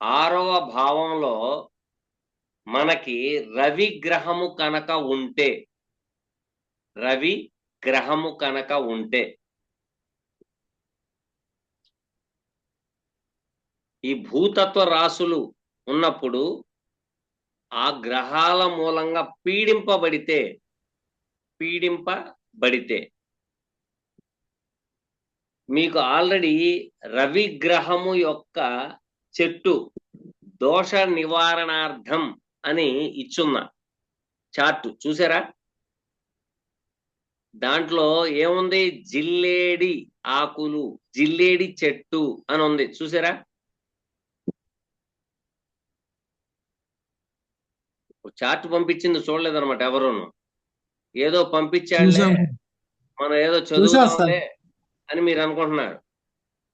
6వ భావంలో మనకి రవి గ్రహము కనుక ఉంటే ఈ భూతత్వ రాశులు ఉన్నప్పుడు ఆ గ్రహాల మూలంగా పీడింపబడితే మీకు ఆల్రెడీ రవి గ్రహము యొక్క చెట్టు దోష నివారణార్థం అని ఇచ్చున్న చార్ట్ చూసారా? దాంట్లో ఏముంది? జిల్లేడి ఆకులు, జిల్లేడి చెట్టు అని ఉంది, చూసారా? చార్ట్ పంపించింది చూడలేదన్నమాట ఎవరును. ఏదో పంపించాడులే, మనం ఏదో చదువుతాంలే అని మీరు అనుకుంటున్నారు,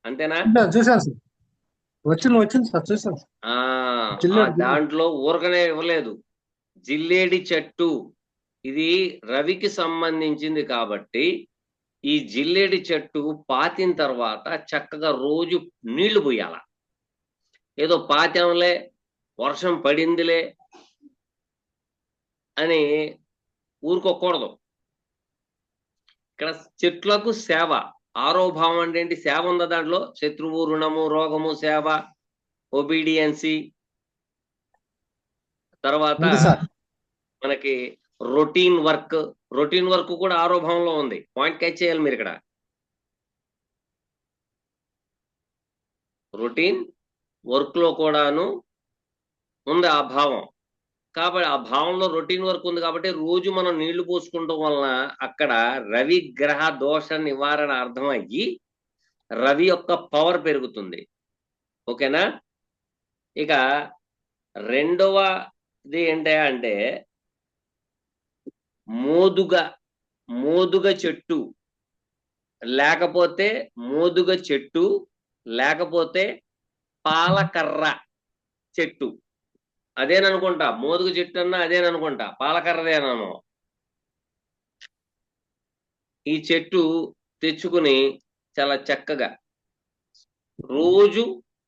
అంతేనా? చూసాను సార్, వచ్చింది సార్, చూసాను. దాంట్లో ఊరకనే ఇవ్వలేదు. జిల్లేడి చెట్టు ఇది రవికి సంబంధించింది కాబట్టి ఈ జిల్లేడి చెట్టు పాతిన తర్వాత చక్కగా రోజు నీళ్లు పోయాల. ఏదో పాతంలే, వర్షం పడిందిలే అని ఊరుకోకూడదు. ఇక్కడ చెట్లకు సేవ, 6వ భావం అంటే ఏంటి? సేవ ఉందా దాంట్లో? శత్రువు, రుణము, రోగము, సేవ, ఒబీడియన్సీ. తర్వాత మనకి రొటీన్ వర్క్ కూడా 6వ భావంలో ఉంది. పాయింట్ క్యాచ్ చేయాలి మీరు ఇక్కడ. రొటీన్ వర్క్ లో కూడాను ఉంది ఆ భావం. కాబట్టి ఆ భావంలో రొటీన్ వర్క్ ఉంది కాబట్టి రోజు మనం నీళ్లు పోసుకుంటాం వలన అక్కడ రవి గ్రహ దోష నివారణ అర్థం అయ్యి రవి యొక్క పవర్ పెరుగుతుంది. ఓకేనా? ఇక రెండవది ఏంటంటే మోదుగ చెట్టు లేకపోతే పాలకర్ర చెట్టు. అదేననుకుంటా, మోదుగ చెట్టు అన్నా అదేననుకుంటా, పాలకర్రదేనో. ఈ చెట్టు తెచ్చుకుని చాలా చక్కగా రోజు,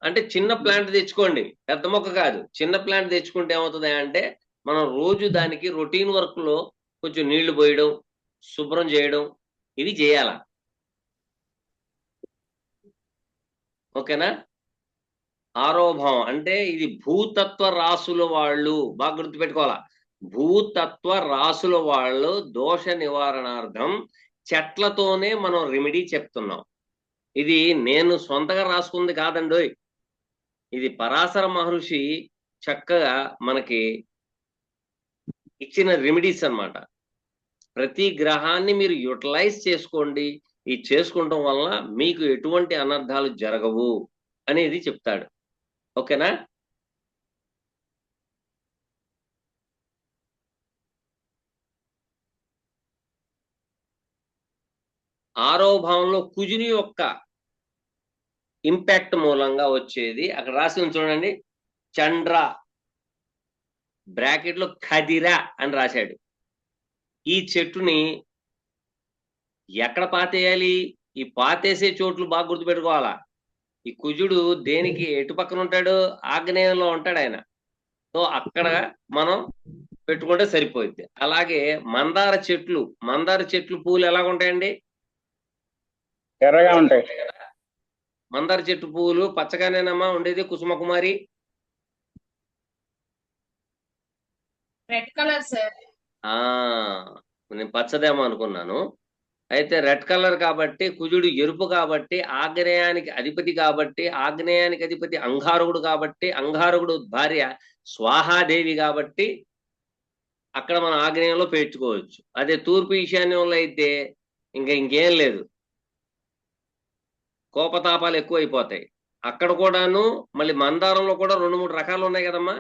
అంటే చిన్న ప్లాంట్ తెచ్చుకోండి, పెద్ద మొక్క కాదు, చిన్న ప్లాంట్ తెచ్చుకుంటే ఏమవుతుంది అంటే మనం రోజు దానికి రొటీన్ వర్క్ లో కొంచెం నీళ్లు పోయడం, శుభ్రం చేయడం, ఇవి చేయాల. ఓకేనా? 6వ భావం అంటే ఇది భూతత్వ రాసుల వాళ్ళు, బాగా గుర్తుపెట్టుకోవాలా. భూతత్వ రాసుల వాళ్ళు దోష నివారణార్థం చెట్లతోనే మనం రెమెడీ చెప్తున్నాం. ఇది నేను సొంతగా రాసుకుంది కాదండోయ్, ఇది పరాశర మహర్షి చక్కగా మనకి ఇచ్చిన రెమెడీస్ అన్నమాట. ప్రతి గ్రహాన్ని మీరు యూటిలైజ్ చేసుకోండి, ఇది చేసుకుంటాం వలన మీకు ఎటువంటి అనర్థాలు జరగవు అనేది చెప్తాడు. ఓకేనా? ఆరవ భావంలో కుజుని యొక్క ఇంపాక్ట్ మూలంగా వచ్చేది అక్కడ రాసి ఉంది చూడండి, చండ్ర బ్రాకెట్ లో ఖదిర అని రాశాడు. ఈ చెట్టుని ఎక్కడ పాతేయాలి? ఈ పాతేసే చోట్లు బాగా గుర్తుపెట్టుకోవాలా. ఈ కుజుడు దేనికి ఎటు పక్కన ఉంటాడు? ఆగ్నేయంలో ఉంటాడు ఆయన. సో అక్కడ మనం పెట్టుకుంటే సరిపోద్ది. అలాగే మందార చెట్లు పూలు ఎలాగుంటాయండి? ఎర్రగా ఉంటాయి. మందార చెట్టు పువ్వులు పచ్చగానేనమ్మా ఉండేది Kusuma Kumari? Red colour sir. నేను పచ్చదేమో అనుకున్నాను. అయితే రెడ్ కలర్ కాబట్టి, కుజుడు ఎరుపు కాబట్టి, ఆగ్నేయానికి అధిపతి కాబట్టి, ఆగ్నేయానికి అధిపతి అంగారకుడు కాబట్టి, అంగారకుడు భార్య స్వాహాదేవి కాబట్టి అక్కడ మనం ఆగ్నేయంలో పెట్టుకోవచ్చు. అదే తూర్పు ఈశాన్యంలో అయితే ఇంకేం లేదు, కోపతాపాలు ఎక్కువైపోతాయి. అక్కడ కూడాను మళ్ళీ మందారంలో కూడా 2-3 రకాలు ఉన్నాయి కదమ్మా.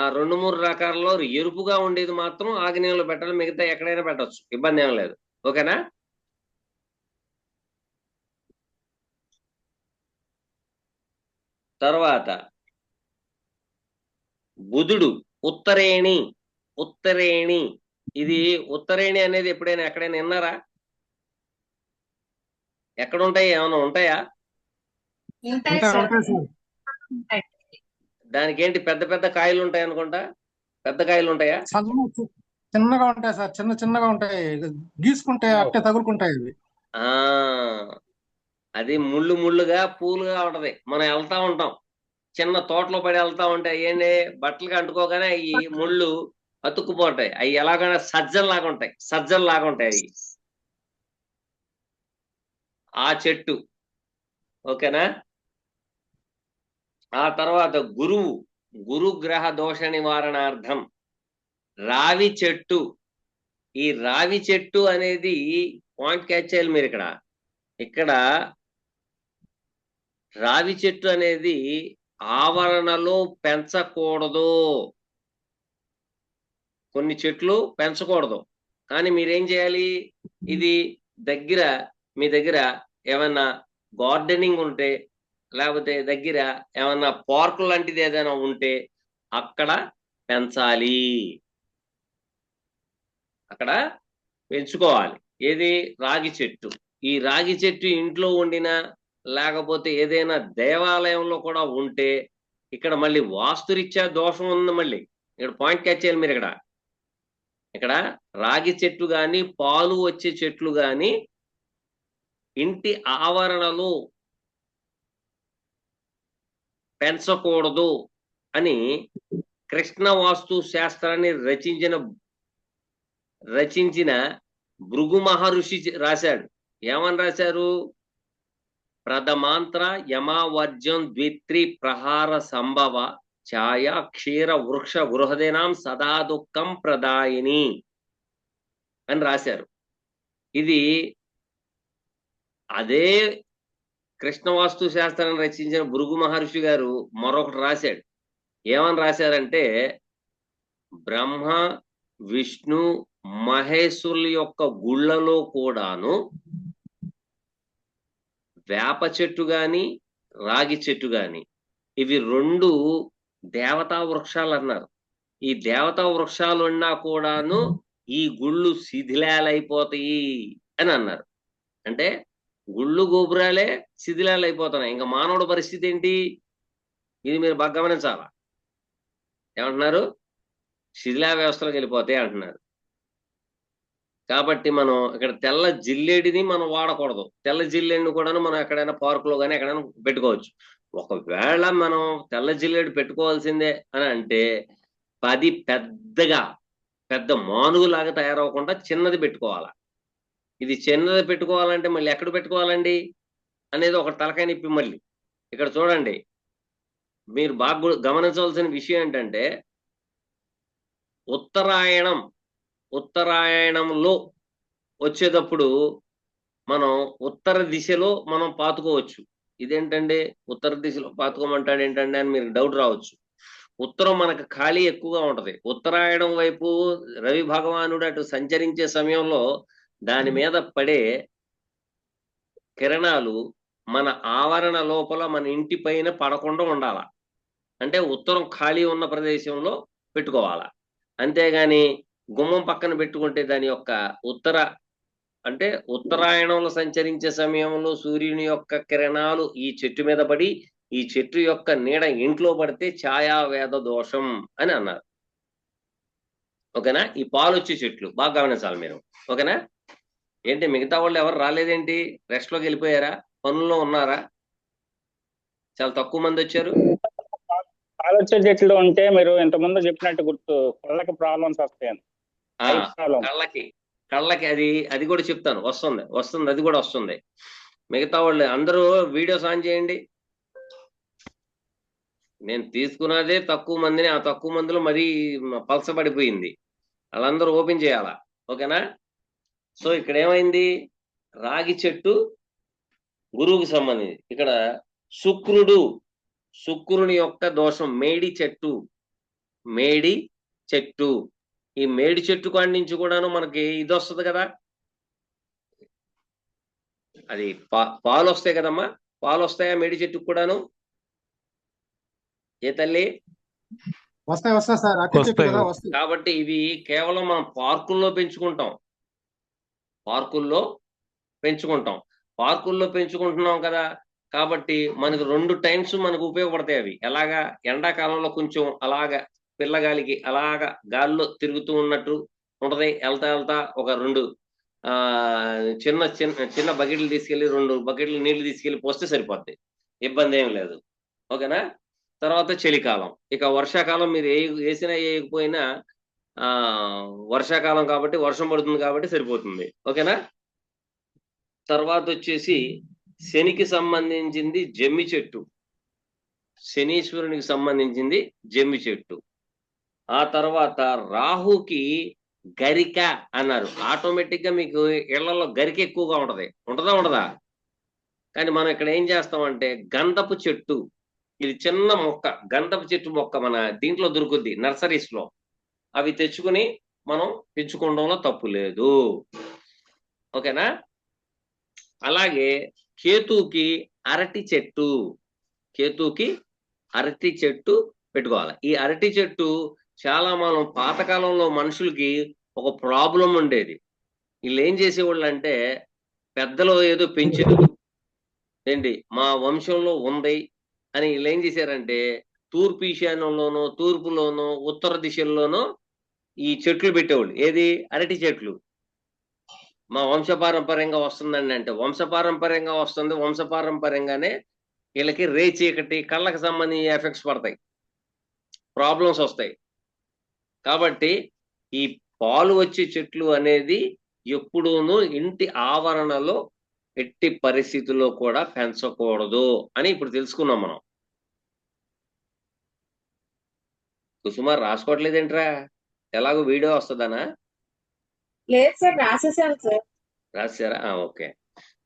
ఆ 2-3 రకాలలో ఎరుపుగా ఉండేది మాత్రం ఆగ్నేయంలో పెట్టాలి, మిగతా ఎక్కడైనా పెట్టచ్చు, ఇబ్బంది ఏం లేదు. ఓకేనా? తర్వాత బుధుడు ఉత్తరేణి. ఇది ఉత్తరేణి అనేది ఎప్పుడైనా ఎక్కడైనా విన్నారా? ఎక్కడ ఉంటాయి? ఏమైనా ఉంటాయా? ఉంటాయి ఉంటాయి సార్. ఉంటాయి సార్. ఉంటాయి. దానికి ఏంటి పెద్ద పెద్ద కాయలు ఉంటాయి అనుకుంటా. పెద్ద కాయలు ఉంటాయా? చిన్నగా ఉంటాయి సార్, చిన్నగా ఉంటాయి. గీసుకుంటే అట్టే తగులుకుంటాయి అవి. ఆ అది ముళ్ళు ముళ్ళుగా పూలుగా ఉంటది. మనం వెళ్తా ఉంటాం, చిన్న తోటలో పడి వెళ్తా ఉంటాయి. ఏంటి బట్టలకి అంటుకోగానే ఈ ముళ్ళు అతుక్కుపోతాయి. అవి ఎలాగైనా సజ్జల్లాగా ఉంటాయి, సజ్జల్లాగా ఉంటాయి అవి. ఆ చెట్టు. ఓకేనా? ఆ తర్వాత గురుగ్రహ దోష నివారణార్థం రావి చెట్టు. ఈ రావి చెట్టు అనేది పాయింట్ క్యాచ్ చేయాలి మీరు ఇక్కడ. ఇక్కడ రావి చెట్టు అనేది ఆవరణలో పెంచకూడదు. కొన్ని చెట్లు పెంచకూడదు. కానీ మీరేం చేయాలి? ఇది మీ దగ్గర ఏమన్నా గార్డెనింగ్ ఉంటే, లేకపోతే దగ్గర ఏమన్నా పార్క్ లాంటిది ఏదైనా ఉంటే అక్కడ పెంచాలి, అక్కడ పెంచుకోవాలి. ఏది? రాగి చెట్టు. ఈ రాగి చెట్టు ఇంట్లో ఉండినా, లేకపోతే ఏదైనా దేవాలయంలో కూడా ఉంటే ఇక్కడ మళ్ళీ వాస్తురీత్యా దోషం ఉంది. మళ్ళీ ఇక్కడ పాయింట్ క్యాచ్ చేయాలి మీరు. ఇక్కడ రాగి చెట్టు గాని, పాలు వచ్చే చెట్లు గాని ఇంటి ఆవరణలో పెంచకూడదు అని కృష్ణ వాస్తు శాస్త్రాన్ని రచించిన భృగు మహర్షి రాశాడు. ఏమని రాశారు? ప్రథమాంత్ర యమావర్జం ద్విత్రి ప్రహార సంభవ ఛాయ క్షీర వృక్ష గృహదేనాం సదా దుఃఖం ప్రదాయిని అని రాశారు. ఇది అదే కృష్ణవాస్తు శాస్త్రాన్ని రచించిన భృగు మహర్షి గారు మరొకటి రాశాడు. ఏమని రాశారంటే, బ్రహ్మ విష్ణు మహేశ్వరుల యొక్క గుళ్ళలో కూడాను వేప చెట్టు గాని, రాగి చెట్టు గాని, ఇవి రెండు దేవతా వృక్షాలు అన్నారు. ఈ దేవతా వృక్షాలు ఉన్నా కూడాను ఈ గుళ్ళు శిథిలాలైపోతాయి అని అన్నారు. అంటే గుళ్ళు గోపురాలే శిథిలాలు అయిపోతున్నాయి. ఇంకా మానవుడి పరిస్థితి ఏంటి? ఇది మీరు బాగా గమనించాలా. ఏమంటున్నారు? శిథిలా వ్యవస్థలోకి వెళ్ళిపోతాయి అంటున్నారు. కాబట్టి మనం ఇక్కడ తెల్ల జిల్లేడిని మనం వాడకూడదు. తెల్ల జిల్లేడిని కూడా మనం ఎక్కడైనా పార్కులో కానీ ఎక్కడైనా పెట్టుకోవచ్చు. ఒకవేళ మనం తెల్ల జిల్లేడు పెట్టుకోవాల్సిందే అని అంటే 10 పెద్ద మానుగులాగా తయారవకుండా చిన్నది పెట్టుకోవాలా. ఇది చిన్నది పెట్టుకోవాలంటే మళ్ళీ ఎక్కడ పెట్టుకోవాలండి అనేది ఒక తలకాయ నిప్పి. మళ్ళీ ఇక్కడ చూడండి, మీరు బాగా గమనించవలసిన విషయం ఏంటంటే, ఉత్తరాయణంలో వచ్చేటప్పుడు మనం ఉత్తర దిశలో మనం పాతుకోవచ్చు. ఇదేంటండి ఉత్తర దిశలో పాతుకోమంటాడు ఏంటండి అని మీరు డౌట్ రావచ్చు. ఉత్తరం మనకు ఖాళీ ఎక్కువగా ఉంటది. ఉత్తరాయణం వైపు రవి భగవానుడు అటు సంచరించే సమయంలో దాని మీద పడే కిరణాలు మన ఆవరణ లోపల మన ఇంటి పైన పడకుండా ఉండాల. అంటే ఉత్తరం ఖాళీ ఉన్న ప్రదేశంలో పెట్టుకోవాలా. అంతేగాని గుమ్మం పక్కన పెట్టుకుంటే దాని యొక్క ఉత్తరాయణంలో సంచరించే సమయంలో సూర్యుని యొక్క కిరణాలు ఈ చెట్టు మీద పడి ఈ చెట్టు యొక్క నీడ ఇంట్లో పడితే ఛాయావేద దోషం అని అన్నారు. ఓకేనా? ఈ పాలు వచ్చే చెట్లు బాగా గమనించాలి మీరు. ఓకేనా? ఏంటి మిగతా వాళ్ళు ఎవరు రాలేదేంటి? రెస్ట్లోకి వెళ్ళిపోయారా? పనుల్లో ఉన్నారా? చాలా తక్కువ మంది వచ్చారు. ఆలోచన చెట్లు ఉంటే మీరు ఇంతకుముందు చెప్పినట్టు గుర్తు, కళ్ళకి ప్రాబ్లమ్స్ వస్తాయని. కళ్ళకి అది కూడా చెప్తాను. వస్తుంది అది కూడా వస్తుంది. మిగతా వాళ్ళు అందరూ వీడియోస్ ఆన్ చేయండి. నేను తీసుకున్నదే తక్కువ మందిని, ఆ తక్కువ మందిలో మరీ పలసపడిపోయింది. వాళ్ళందరూ ఓపెన్ చేయాలా. ఓకేనా? సో ఇక్కడ ఏమైంది? రాగి చెట్టు గురువుకి సంబంధించి. ఇక్కడ శుక్రుని యొక్క దోషం మేడి చెట్టు. ఈ మేడి చెట్టు కాడి నుంచి కూడాను మనకి ఇది వస్తుంది కదా, అది పాలు వస్తాయి కదమ్మా. పాలు వస్తాయా మేడి చెట్టుకు కూడాను? ఏ తల్లి? వస్తాయి సార్. కాబట్టి ఇవి కేవలం మనం పార్కుల్లో పెంచుకుంటాం. పార్కుల్లో పెంచుకుంటున్నాం కదా, కాబట్టి మనకు 2 టైమ్స్ మనకు ఉపయోగపడతాయి అవి. ఎలాగా, ఎండాకాలంలో కొంచెం అలాగా పిల్లగాలికి అలాగా గాల్లో తిరుగుతూ ఉన్నట్టు ఉంటది. వెళ్తా వెళ్తా ఒక 2 చిన్న చిన్న చిన్న బకెట్లు తీసుకెళ్లి 2 బకెట్లు నీళ్లు తీసుకెళ్లి పోస్తే సరిపోద్ది, ఇబ్బంది ఏం లేదు. ఓకేనా. తర్వాత చలికాలం, ఇక వర్షాకాలం మీరు వేసినా వేయకపోయినా వర్షాకాలం కాబట్టి వర్షం పడుతుంది కాబట్టి సరిపోతుంది. ఓకేనా. తర్వాత వచ్చేసి శనికి సంబంధించింది జమ్మి చెట్టు, శనీశ్వరునికి సంబంధించింది జమ్మి చెట్టు. ఆ తర్వాత రాహుకి గరిక అన్నారు. ఆటోమేటిక్ గా మీకు ఇళ్లలో గరిక ఎక్కువగా ఉండదా? కానీ మనం ఇక్కడ ఏం చేస్తామంటే గంధపు చెట్టు, ఇది చిన్న మొక్క, గంధపు చెట్టు మొక్క మన దీంట్లో దొరుకుద్ది నర్సరీస్ లో. అవి తెచ్చుకుని మనం పెంచుకోవడంలో తప్పు లేదు. ఓకేనా. అలాగే కేతుకి అరటి చెట్టు, కేతుకి అరటి చెట్టు పెట్టుకోవాలి. ఈ అరటి చెట్టు చాలా మనం పాతకాలంలో మనుషులకి ఒక ప్రాబ్లం ఉండేది. వీళ్ళు ఏం చేసేవాళ్ళు అంటే, పెద్దలు ఏదో పెంచారు ఏంటి మా వంశంలో ఉంది అని వీళ్ళు ఏం చేశారంటే, తూర్పు ఈశాన్యంలోనో తూర్పులోనో ఉత్తర దిశల్లోనో ఈ చెట్లు పెట్టేవాళ్ళు. ఏది, అరటి చెట్లు. మా వంశపారంపర్యంగా వస్తుందండి అంటే వంశపారంపర్యంగా వస్తుంది, వంశపారంపర్యంగానే వీళ్ళకి చీకటి కళ్ళకి సంబంధించి ఎఫెక్ట్స్ పడతాయి, ప్రాబ్లమ్స్ వస్తాయి. కాబట్టి ఈ పాలు వచ్చే చెట్లు అనేది ఎప్పుడూనూ ఇంటి ఆవరణలో ఎట్టి పరిస్థితుల్లో కూడా పెంచకూడదు అని ఇప్పుడు తెలుసుకున్నాం మనం. కుసుమార్ రాసుకోవట్లేదేంట్రా? ఎలాగో వీడియో వస్తుందనా? లేదు సార్, రాసేసాను సార్. రాశారా? ఓకే.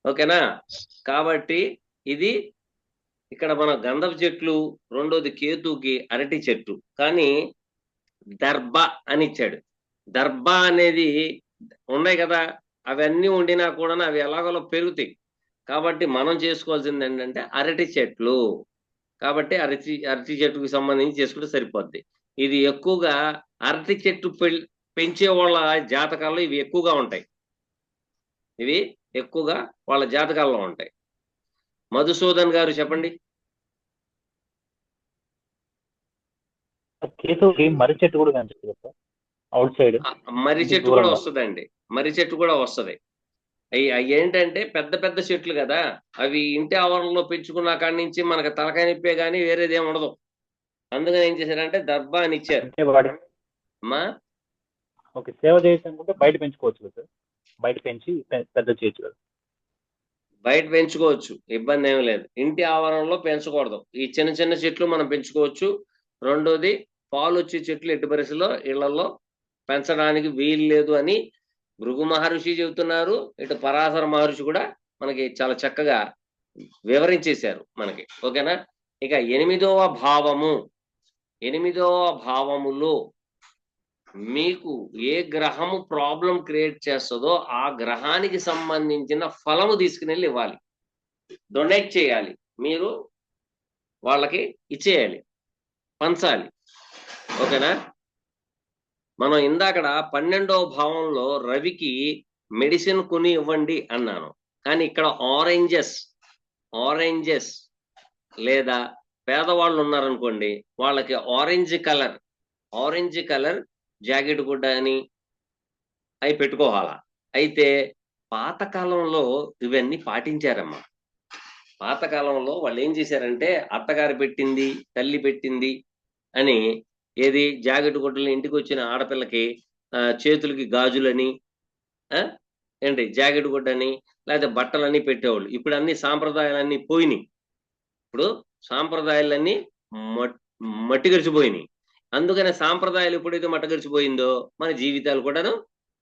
ఓకేనా. కాబట్టి ఇది ఇక్కడ మన గంధపు చెట్లు, రెండోది కేతుకి అరటి చెట్టు. కానీ దర్భ అని ఇచ్చాడు. దర్భ అనేది ఉన్నాయి కదా, అవన్నీ ఉండినా కూడా అవి ఎలాగోలా పెరుగుతాయి. కాబట్టి మనం చేసుకోవాల్సింది ఏంటంటే అరటి చెట్లు. కాబట్టి అరటి చెట్టుకు సంబంధించి చేసుకుంటే సరిపోద్ది. ఇది ఎక్కువగా అరటి చెట్టు పెంచే వాళ్ళ జాతకాల్లో ఇవి ఎక్కువగా ఉంటాయి. ఇవి ఎక్కువగా వాళ్ళ జాతకాల్లో ఉంటాయి. మధుసూదన్ గారు చెప్పండి. కేతువుకి మర్రి చెట్టు కూడా కనిపిస్తుంది సార్, అవుట్ సైడ్. మర్రి చెట్టు కూడా వస్తుందండి, మర్రి చెట్టు కూడా వస్తుంది. అవి ఏంటంటే పెద్ద పెద్ద చెట్లు కదా, అవి ఇంటి ఆవరణలో పెంచుకున్న కాడి నుంచి మనకు తలకాయ నిప్పే కానీ వేరేది ఏమి ఉండదు. అందుకని ఏం చేశారంటే దర్భా అని ఇచ్చారు. అమ్మా ఓకే, సేవ చేయాలనుకుంటే బయట పెంచుకోవచ్చు కదా సార్, బయట పెంచి పెద్ద చేయొచ్చు కదా. బయట పెంచుకోవచ్చు, ఇబ్బంది ఏమి లేదు. ఇంటి ఆవరణలో పెంచకూడదు. ఈ చిన్న చిన్న చెట్లు మనం పెంచుకోవచ్చు. రెండోది పాలు వచ్చే చెట్లు ఎట్టి పరిస్థితుల్లో ఇళ్లలో పెంచడానికి వీలు లేదు అని భృగు మహర్షి చెబుతున్నారు. ఇటు పరాశర మహర్షి కూడా మనకి చాలా చక్కగా వివరించేశారు మనకి. ఓకేనా. ఇక 8వ భావము, 8వ భావములో మీకు ఏ గ్రహము ప్రాబ్లం క్రియేట్ చేస్తుందో ఆ గ్రహానికి సంబంధించిన ఫలము తీసుకుని ఇవ్వాలి, డొనేట్ చేయాలి, మీరు వాళ్ళకి ఇచ్చేయాలి, పంచాలి. ఓకేనా. మనం ఇందాకడ 12వ భావంలో రవికి మెడిసిన్ కొని ఇవ్వండి అన్నాను. కానీ ఇక్కడ ఆరెంజెస్ లేదా పేదవాళ్ళు ఉన్నారనుకోండి, వాళ్ళకి ఆరెంజ్ కలర్ జాకెట్ గుడ్డ అని అవి పెట్టుకోవాలా. అయితే పాతకాలంలో ఇవన్నీ పాటించారమ్మా. పాతకాలంలో వాళ్ళు ఏం చేశారంటే, అత్తగారు పెట్టింది, తల్లి పెట్టింది అని, ఏది జాకెట్ గుడ్డలు ఇంటికి వచ్చిన ఆడపిల్లకి చేతులకి గాజులని ఏంటి జాకెట్ గుడ్డని లేకపోతే బట్టలన్నీ పెట్టేవాళ్ళు. ఇప్పుడు అన్ని సాంప్రదాయాలన్నీ పోయినాయి. ఇప్పుడు సాంప్రదాయాలన్నీ మట్టిగరిచిపోయినాయి. అందుకనే సాంప్రదాయాలు ఎప్పుడైతే మట్టగరిచిపోయిందో మన జీవితాలు కూడాను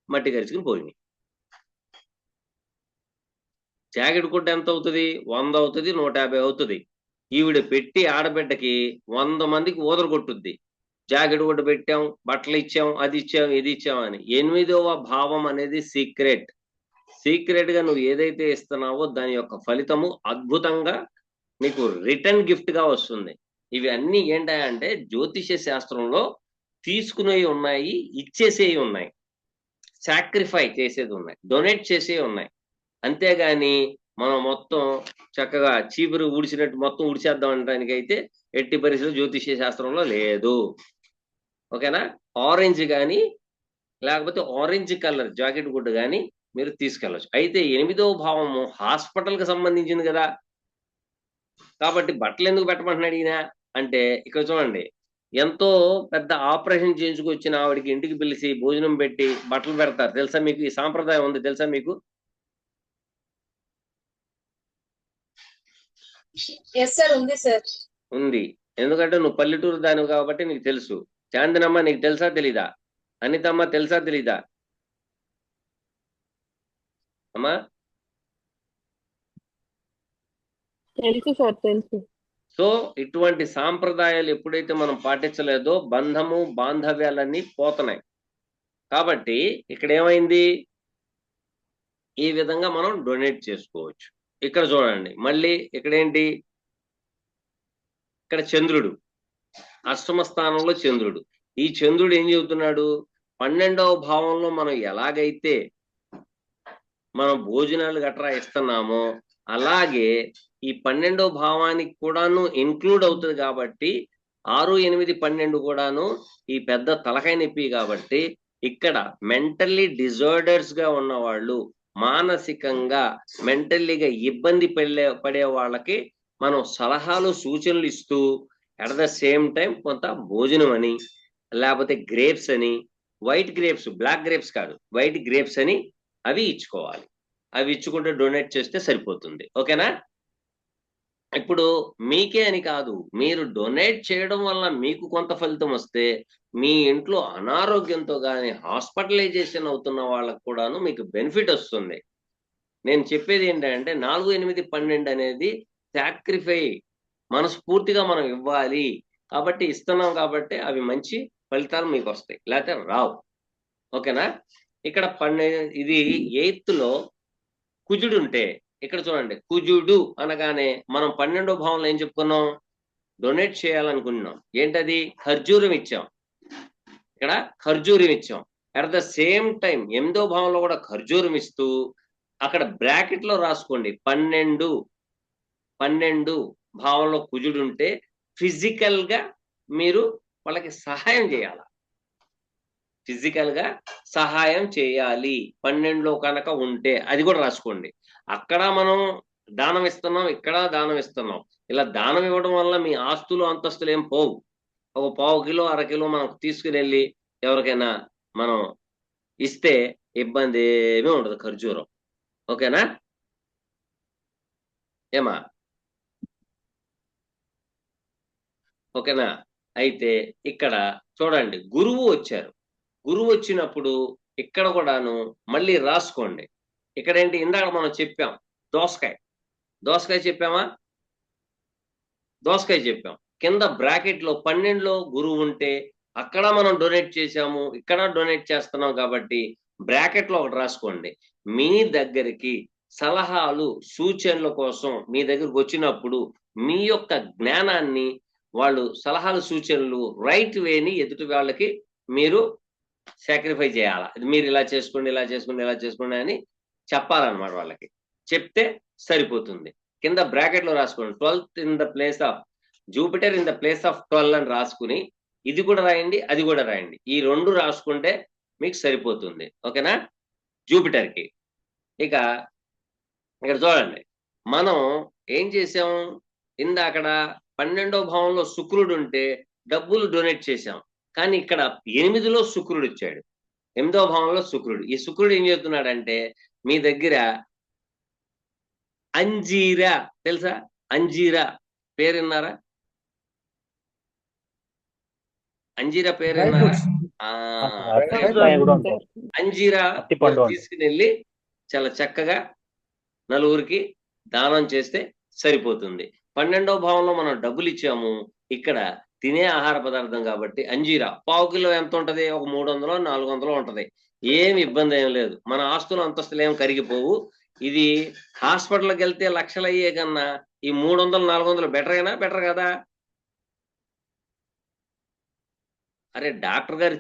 మట్టి గరుచుకుని పోయినాయి. జాకెట్ గుడ్డ ఎంత అవుతుంది? 100 అవుతుంది, 150 అవుతుంది. ఈవిడ పెట్టి ఆడబిడ్డకి 100 మందికి ఊదర కొట్టుద్ది. జాకెట్ గుడ్డ పెట్టాం, బట్టలు ఇచ్చాం, అది ఇచ్చాం, ఇది ఇచ్చాం అని. 8వ భావం అనేది సీక్రెట్ గా నువ్వు ఏదైతే ఇస్తున్నావో దాని యొక్క ఫలితము అద్భుతంగా నీకు రిటర్న్ గిఫ్ట్ గా వస్తుంది. ఇవి అన్ని ఏంటంటే జ్యోతిష శాస్త్రంలో తీసుకునేవి ఉన్నాయి, ఇచ్చేసేవి ఉన్నాయి, సాక్రిఫై చేసేది ఉన్నాయి, డొనేట్ చేసేవి ఉన్నాయి. అంతేగాని మనం మొత్తం చక్కగా చీపురు ఊడ్చినట్టు మొత్తం ఊడ్చేద్దాం అనడానికి అయితే ఎట్టి పరిస్థితుల్లో జ్యోతిష్య శాస్త్రంలో లేదు. ఓకేనా? ఆరెంజ్ కానీ లేకపోతే ఆరెంజ్ కలర్ జాకెట్ గుడ్డ కానీ మీరు తీసుకెళ్ళచ్చు. అయితే 8వ భావము హాస్పిటల్ కి సంబంధించింది కదా, కాబట్టి బట్టలు ఎందుకు పెట్టమంటున్నాడు ఈయన అంటే, ఇక్కడ చూడండి, ఎంతో పెద్ద ఆపరేషన్ చేయించుకొచ్చిన ఆవిడకి ఇంటికి పిలిచి భోజనం పెట్టి బట్టలు పెడతారు. తెలుసా మీకు? ఈ సాంప్రదాయం ఉంది, తెలుసా మీకు? ఎస్ సార్, ఉంది సార్. ఉంది. ఎందుకంటే నువ్వు పల్లెటూరు దానివి కాబట్టి నీకు తెలుసు. చాందినమ్మ నీకు తెలుసా తెలీదా? అనితమ్మ తెలుసా తెలీదా అమ్మా? తెలుసు సార్, తెలుసు. సో ఇటువంటి సాంప్రదాయాలు ఎప్పుడైతే మనం పాటించలేదో బంధము బాంధవ్యాలన్నీ పోతున్నాయి. కాబట్టి ఇక్కడ ఏమైంది, ఈ విధంగా మనం డొనేట్ చేసుకోవచ్చు. ఇక్కడ చూడండి, మళ్ళీ ఇక్కడ ఏంటి, ఇక్కడ చంద్రుడు అష్టమ స్థానంలో చంద్రుడు. ఈ చంద్రుడు ఏం చెబుతున్నాడు, 12వ భావంలో మనం ఎలాగైతే మనం భోజనాలు గట్రా ఇస్తున్నామో అలాగే ఈ 12వ భావానికి కూడాను ఇన్క్లూడ్ అవుతుంది. కాబట్టి 6, 8, 12 కూడాను ఈ పెద్ద తలకాయ నొప్పి. కాబట్టి ఇక్కడ మెంటల్లీ డిజార్డర్స్ గా ఉన్న వాళ్ళు, మానసికంగా మెంటల్లీగా ఇబ్బంది పడే వాళ్ళకి మనం సలహాలు సూచనలు ఇస్తూ అట్ ద సేమ్ టైం కొంత భోజనం అని, లేకపోతే గ్రేప్స్ అని, వైట్ గ్రేప్స్, బ్లాక్ గ్రేప్స్ కాదు, వైట్ గ్రేప్స్ అని అవి ఇచ్చుకోవాలి. అవి ఇచ్చుకుంటే డొనేట్ చేస్తే సరిపోతుంది. ఓకేనా? ఇప్పుడు మీకే అని కాదు, మీరు డొనేట్ చేయడం వల్ల మీకు కొంత ఫలితం వస్తే మీ ఇంట్లో అనారోగ్యంతో కానీ హాస్పిటలైజేషన్ అవుతున్న వాళ్ళకు కూడాను మీకు బెనిఫిట్ వస్తుంది. నేను చెప్పేది ఏంటంటే 4, 8, 12 అనేది సాక్రిఫై, మనస్ఫూర్తిగా మనం ఇవ్వాలి. కాబట్టి ఇస్తున్నాం కాబట్టి అవి మంచి ఫలితాలు మీకు వస్తాయి, లేకపోతే రావు. ఓకేనా? ఇక్కడ 12 ఇది 8th లో కుజుడు ఉంటే, ఇక్కడ చూడండి, కుజుడు అనగానే మనం 12వ భావంలో ఏం చెప్పుకున్నాం, డొనేట్ చేయాలనుకున్నాం. ఏంటది? ఖర్జూరం ఇచ్చాం. ఇక్కడ ఖర్జూరం ఇచ్చాం. అట్ ద సేమ్ టైం 8వ భావంలో కూడా ఖర్జూరం ఇస్తూ అక్కడ బ్రాకెట్ లో రాసుకోండి, 12 భావంలో కుజుడు ఉంటే ఫిజికల్ గా మీరు వాళ్ళకి సహాయం చేయాలి. ఫిజికల్ గా సహాయం చేయాలి 12లో కనుక ఉంటే, అది కూడా రాసుకోండి. అక్కడ మనం దానం ఇస్తున్నాం, ఇక్కడ దానం ఇస్తున్నాం. ఇలా దానం ఇవ్వడం వల్ల మీ ఆస్తులు అంతస్తులు ఏం పోవు. ఒక 1/4 కిలో 1/2 కిలో మనం తీసుకుని వెళ్ళి ఎవరికైనా మనం ఇస్తే ఇబ్బంది ఏమీ ఉండదు ఖర్జూరం. ఓకేనా? ఏమా? ఓకేనా? అయితే ఇక్కడ చూడండి, గురువు వచ్చారు. గురువు వచ్చినప్పుడు ఇక్కడ కూడాను మళ్ళీ రాసుకోండి. ఇక్కడ ఏంటి, ఇందాక మనం చెప్పాం దోసకాయ చెప్పామా? దోసకాయ చెప్పాం. కింద బ్రాకెట్ లో 12లో గురువు ఉంటే అక్కడ మనం డొనేట్ చేసాము, ఇక్కడ డొనేట్ చేస్తున్నాం. కాబట్టి బ్రాకెట్ లో ఒకటి రాసుకోండి. మీ దగ్గరికి సలహాలు సూచనల కోసం మీ దగ్గరకు వచ్చినప్పుడు మీ యొక్క జ్ఞానాన్ని వాళ్ళు సలహాలు సూచనలు రైట్ వేని ఎదుటి వాళ్ళకి మీరు సాక్రిఫై చేయాలి. మీరు ఇలా చేసుకోండి, ఇలా చేసుకోండి, ఇలా చేసుకోండి అని చెప్పాలన్నమాట. వాళ్ళకి చెప్తే సరిపోతుంది. కింద బ్రాకెట్ లో రాసుకోండి, 12th in the place of Jupiter in the place of 12 అని రాసుకుని ఇది కూడా రాయండి, అది కూడా రాయండి. ఈ 2 రాసుకుంటే మీకు సరిపోతుంది. ఓకేనా? జూపిటర్ కి. ఇక ఇక్కడ చూడండి, మనం ఏం చేసాం, అక్కడ 12వ భావంలో శుక్రుడు ఉంటే డబ్బులు డొనేట్ చేశాం. కానీ ఇక్కడ 8లో శుక్రుడు వచ్చాడు, 8వ భావంలో శుక్రుడు. ఈ శుక్రుడు ఏం చెప్తున్నాడంటే, మీ దగ్గర అంజీరా తెలుసా? అంజీరా పేరు విన్నారా? అంజీరా పేరు డ్రై విన్నారా? ఫ్రూట్స్. అంజీరా తీసుకుని వెళ్ళి చాలా చక్కగా నలుగురికి దానం చేస్తే సరిపోతుంది. 12వ భావంలో మనం డబ్బులు ఇచ్చాము, ఇక్కడ తినే ఆహార పదార్థం కాబట్టి అంజీరా 1/4 కిలో ఎంత ఉంటది, ఒక 300 400 ఉంటది. ఏమి ఇబ్బంది ఏం లేదు. మన ఆస్తులు అంతస్తులు ఏం కరిగిపోవు. ఇది హాస్పిటల్కి వెళ్తే లక్షలు అయ్యే కన్నా ఈ 300 400 బెటర్ కదా. అరే డాక్టర్ గారు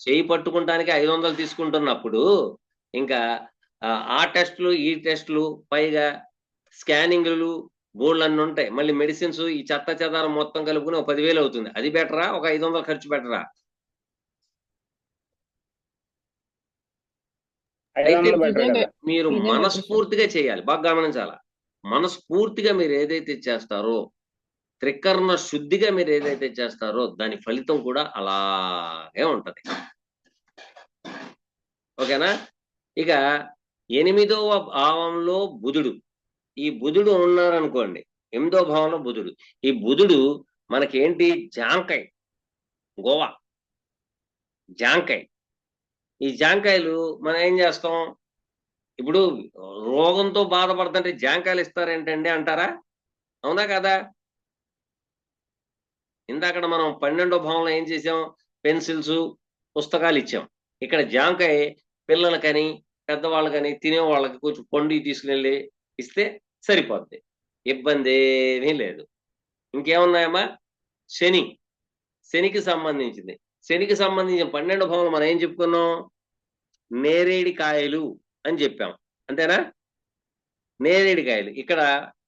చేయి పట్టుకుంటానికి 500 తీసుకుంటున్నప్పుడు ఇంకా ఆ టెస్టులు ఈ టెస్టులు పైగా స్కానింగ్లు బోర్డులు అన్నీ ఉంటాయి. మళ్ళీ మెడిసిన్స్ ఈ చెత్త చెదారం మొత్తం కలుపుకుని ఒక 10,000 అవుతుంది. అది బెటరా, ఒక 500 ఖర్చు బెటరా? 500 బెటర్ ఇదే కదా. మీరు ఇదే better, మనస్ఫూర్తిగా చేయాలి. బాగా గమనించాల. మనస్ఫూర్తిగా మీరు ఏదైతే చేస్తారో, త్రికరణ శుద్ధిగా మీరు ఏదైతే చేస్తారో దాని ఫలితం కూడా అలాగే ఉంటది. ఓకేనా? ఇక 8వ భావంలో బుధుడు. ఈ బుధుడు ఉన్నారనుకోండి, 8వ భావంలో బుధుడు. ఈ బుధుడు మనకేంటి? జాంకాయ, గోవా జాంకాయ. ఈ జాంకాయలు మనం ఏం చేస్తాం? ఇప్పుడు రోగంతో బాధపడుతుంటే జాంకాయలు ఇస్తారేంటండి అంటారా? అవునా కదా? ఇందాక మనం 12వ భావంలో ఏం చేసాం? పెన్సిల్స్, పుస్తకాలు ఇచ్చాం. ఇక్కడ జాంకాయ పిల్లలకని పెద్దవాళ్ళకని తినేవాళ్ళకి కొంచెం పండు తీసుకుని ఇస్తే సరిపోద్ది. ఇబ్బంది ఏమీ లేదు. ఇంకేమున్నాయమ్మా? శనికి సంబంధించింది. శనికి సంబంధించిన 12వ భావంలో మనం ఏం చెప్పుకున్నాం? నేరేడి కాయలు అని చెప్పాం. అంతేనా? నేరేడి కాయలు. ఇక్కడ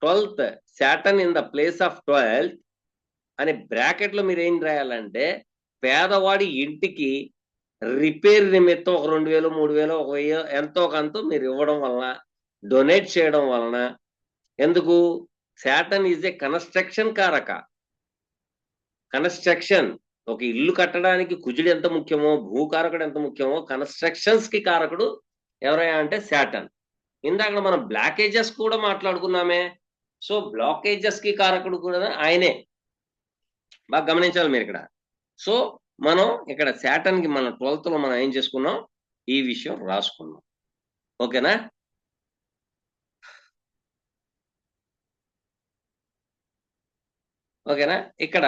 12th Saturn in the place of 12th అనే బ్రాకెట్ లో మీరు ఏం రాయాలంటే, పేదవాడి ఇంటికి రిపేర్ నిమిత్తం ఒక 2,000 3,000 ఒక 1,000 ఎంతో కొంత మీరు ఇవ్వడం వలన, డొనేట్ చేయడం వలన, ఎందుకు? సాటర్న్ ఈజ్ ఏ కన్స్ట్రక్షన్ కారక. కన్స్ట్రక్షన్, ఒక ఇల్లు కట్టడానికి కుజుడు ఎంత ముఖ్యమో, భూకారకుడు ఎంత ముఖ్యమో, కన్స్ట్రక్షన్స్ కి కారకుడు ఎవరయ్యా అంటే సాటర్న్. ఇందాక మనం బ్లాకేజెస్ కూడా మాట్లాడుకున్నామే. సో బ్లాకేజెస్ కి కారకుడు కూడా ఆయనే. బాగా గమనించాలి మీరు ఇక్కడ. సో మనం ఇక్కడ సాటర్న్ కి మన 12th లో మనం ఏం చేసుకున్నాం? ఈ విషయం రాసుకున్నాం. ఓకేనా? ఓకేనా? ఇక్కడ